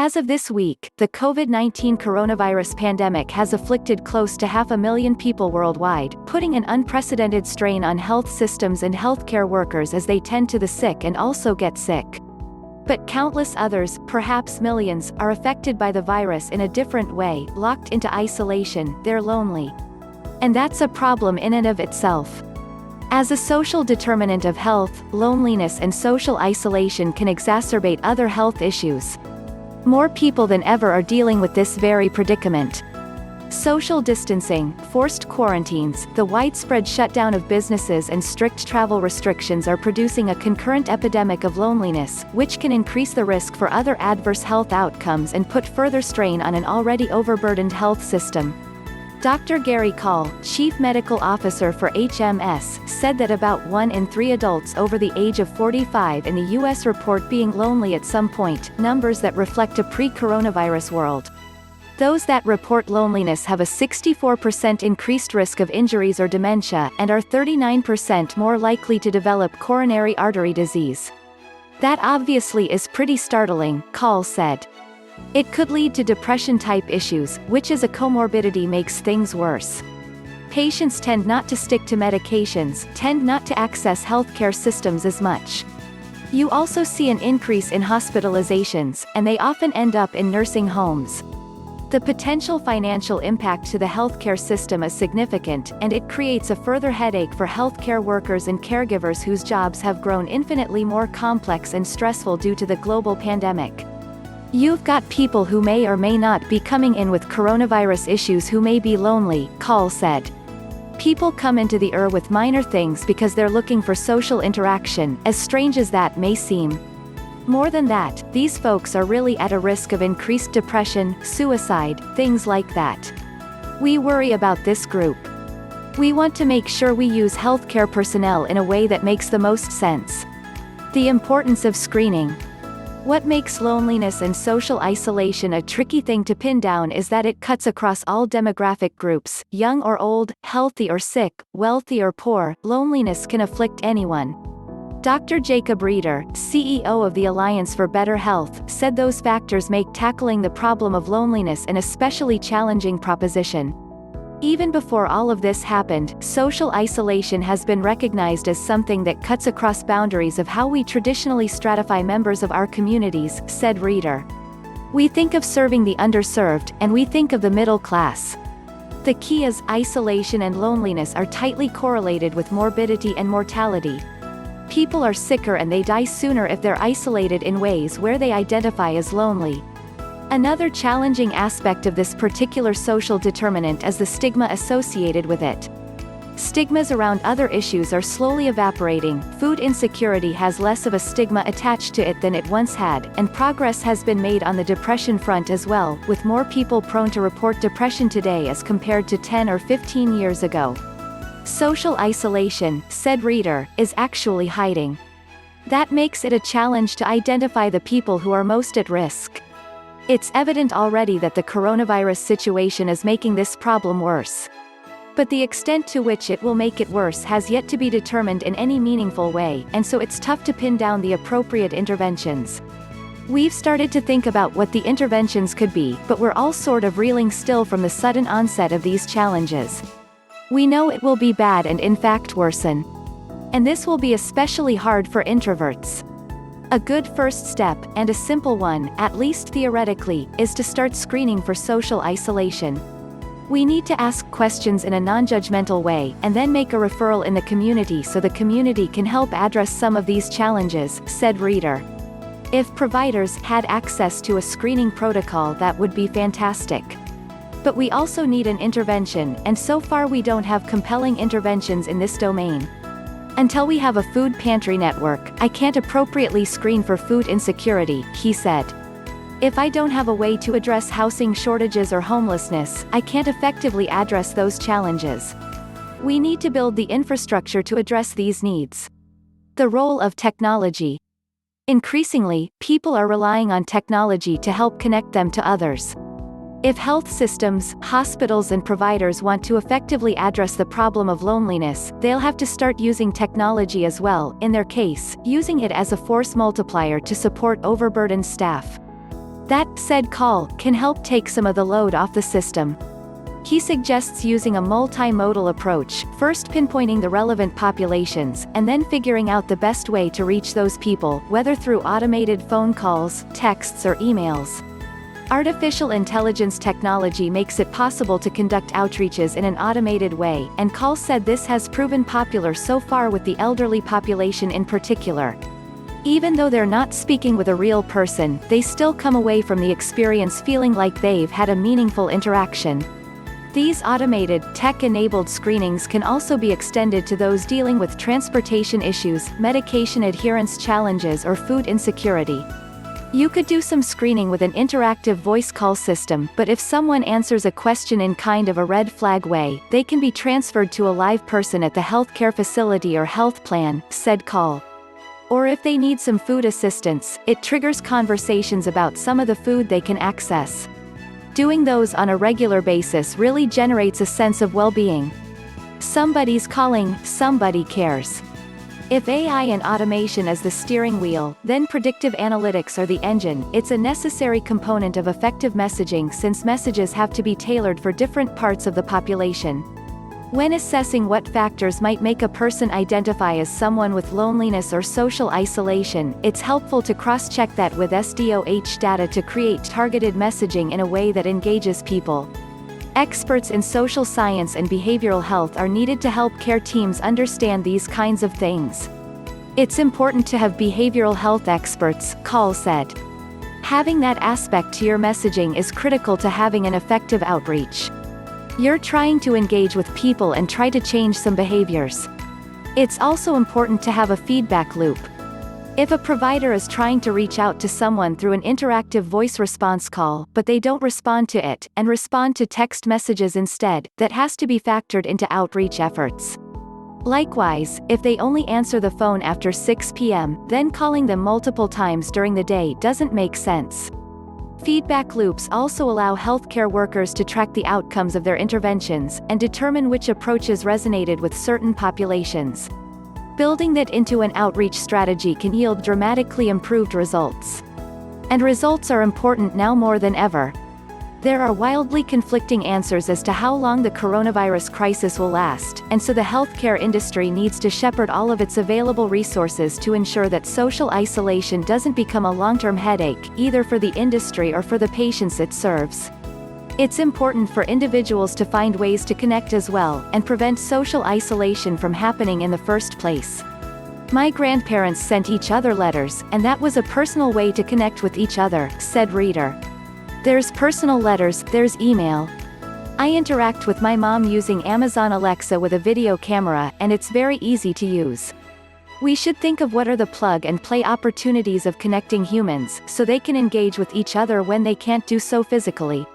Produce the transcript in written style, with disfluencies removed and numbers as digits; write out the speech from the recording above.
As of this week, the COVID-19 coronavirus pandemic has afflicted close to 500,000 people worldwide, putting an unprecedented strain on health systems and healthcare workers as they tend to the sick and also get sick. But countless others, perhaps millions, are affected by the virus in a different way, locked into isolation, they're lonely. And that's a problem in and of itself. As a social determinant of health, loneliness and social isolation can exacerbate other health issues. More people than ever are dealing with this very predicament. Social distancing, forced quarantines, the widespread shutdown of businesses and strict travel restrictions are producing a concurrent epidemic of loneliness, which can increase the risk for other adverse health outcomes and put further strain on an already overburdened health system. Dr. Gary Call, Chief Medical Officer for HMS, said that about 1 in 3 adults over the age of 45 in the U.S. report being lonely at some point, numbers that reflect a pre-coronavirus world. Those that report loneliness have a 64% increased risk of injuries or dementia, and are 39% more likely to develop coronary artery disease. That obviously is pretty startling, Call said. It could lead to depression-type issues, which as a comorbidity makes things worse. Patients tend not to stick to medications, tend not to access healthcare systems as much. You also see an increase in hospitalizations, and they often end up in nursing homes. The potential financial impact to the healthcare system is significant, and it creates a further headache for healthcare workers and caregivers whose jobs have grown infinitely more complex and stressful due to the global pandemic. You've got people who may or may not be coming in with coronavirus issues who may be lonely, Call said. People come into the ER with minor things because they're looking for social interaction, as strange as that may seem. More than that, these folks are really at a risk of increased depression, suicide, things like that. We worry about this group. We want to make sure we use healthcare personnel in a way that makes the most sense. The importance of screening. What makes loneliness and social isolation a tricky thing to pin down is that it cuts across all demographic groups, young or old, healthy or sick, wealthy or poor. Loneliness can afflict anyone. Dr. Jacob Reeder, CEO of the Alliance for Better Health, said those factors make tackling the problem of loneliness an especially challenging proposition. Even before all of this happened, social isolation has been recognized as something that cuts across boundaries of how we traditionally stratify members of our communities, said Reeder. We think of serving the underserved, and we think of the middle class. The key is, isolation and loneliness are tightly correlated with morbidity and mortality. People are sicker and they die sooner if they're isolated in ways where they identify as lonely. Another challenging aspect of this particular social determinant is the stigma associated with it. Stigmas around other issues are slowly evaporating. Food insecurity has less of a stigma attached to it than it once had, and progress has been made on the depression front as well, with more people prone to report depression today as compared to 10 or 15 years ago. Social isolation, said Reeder, is actually hiding. That makes it a challenge to identify the people who are most at risk. It's evident already that the coronavirus situation is making this problem worse. But the extent to which it will make it worse has yet to be determined in any meaningful way, and so it's tough to pin down the appropriate interventions. We've started to think about what the interventions could be, but we're all sort of reeling still from the sudden onset of these challenges. We know it will be bad and in fact worsen. And this will be especially hard for introverts. A good first step, and a simple one, at least theoretically, is to start screening for social isolation. We need to ask questions in a non-judgmental way, and then make a referral in the community so the community can help address some of these challenges, said Reeder. If providers had access to a screening protocol, that would be fantastic. But we also need an intervention, and so far we don't have compelling interventions in this domain. Until we have a food pantry network, I can't appropriately screen for food insecurity, he said. If I don't have a way to address housing shortages or homelessness, I can't effectively address those challenges. We need to build the infrastructure to address these needs. The role of technology. Increasingly, people are relying on technology to help connect them to others. If health systems, hospitals and providers want to effectively address the problem of loneliness, they'll have to start using technology as well, in their case, using it as a force multiplier to support overburdened staff. That, said Call, can help take some of the load off the system. He suggests using a multimodal approach, first pinpointing the relevant populations, and then figuring out the best way to reach those people, whether through automated phone calls, texts or emails. Artificial intelligence technology makes it possible to conduct outreaches in an automated way, and Call said this has proven popular so far with the elderly population in particular. Even though they're not speaking with a real person, they still come away from the experience feeling like they've had a meaningful interaction. These automated, tech-enabled screenings can also be extended to those dealing with transportation issues, medication adherence challenges or food insecurity. You could do some screening with an interactive voice call system, but if someone answers a question in kind of a red flag way, they can be transferred to a live person at the healthcare facility or health plan, said Call. Or if they need some food assistance, it triggers conversations about some of the food they can access. Doing those on a regular basis really generates a sense of well-being. Somebody's calling, somebody cares. If AI and automation is the steering wheel, then predictive analytics are the engine. It's a necessary component of effective messaging since messages have to be tailored for different parts of the population. When assessing what factors might make a person identify as someone with loneliness or social isolation, it's helpful to cross-check that with SDOH data to create targeted messaging in a way that engages people. Experts in social science and behavioral health are needed to help care teams understand these kinds of things. It's important to have behavioral health experts, Call said. Having that aspect to your messaging is critical to having an effective outreach. You're trying to engage with people and try to change some behaviors. It's also important to have a feedback loop. If a provider is trying to reach out to someone through an interactive voice response call, but they don't respond to it, and respond to text messages instead, that has to be factored into outreach efforts. Likewise, if they only answer the phone after 6 p.m., then calling them multiple times during the day doesn't make sense. Feedback loops also allow healthcare workers to track the outcomes of their interventions, and determine which approaches resonated with certain populations. Building that into an outreach strategy can yield dramatically improved results. And results are important now more than ever. There are wildly conflicting answers as to how long the coronavirus crisis will last, and so the healthcare industry needs to shepherd all of its available resources to ensure that social isolation doesn't become a long-term headache, either for the industry or for the patients it serves. It's important for individuals to find ways to connect as well, and prevent social isolation from happening in the first place. My grandparents sent each other letters, and that was a personal way to connect with each other, said Reader. There's personal letters, there's email. I interact with my mom using Amazon Alexa with a video camera, and it's very easy to use. We should think of what are the plug-and-play opportunities of connecting humans, so they can engage with each other when they can't do so physically.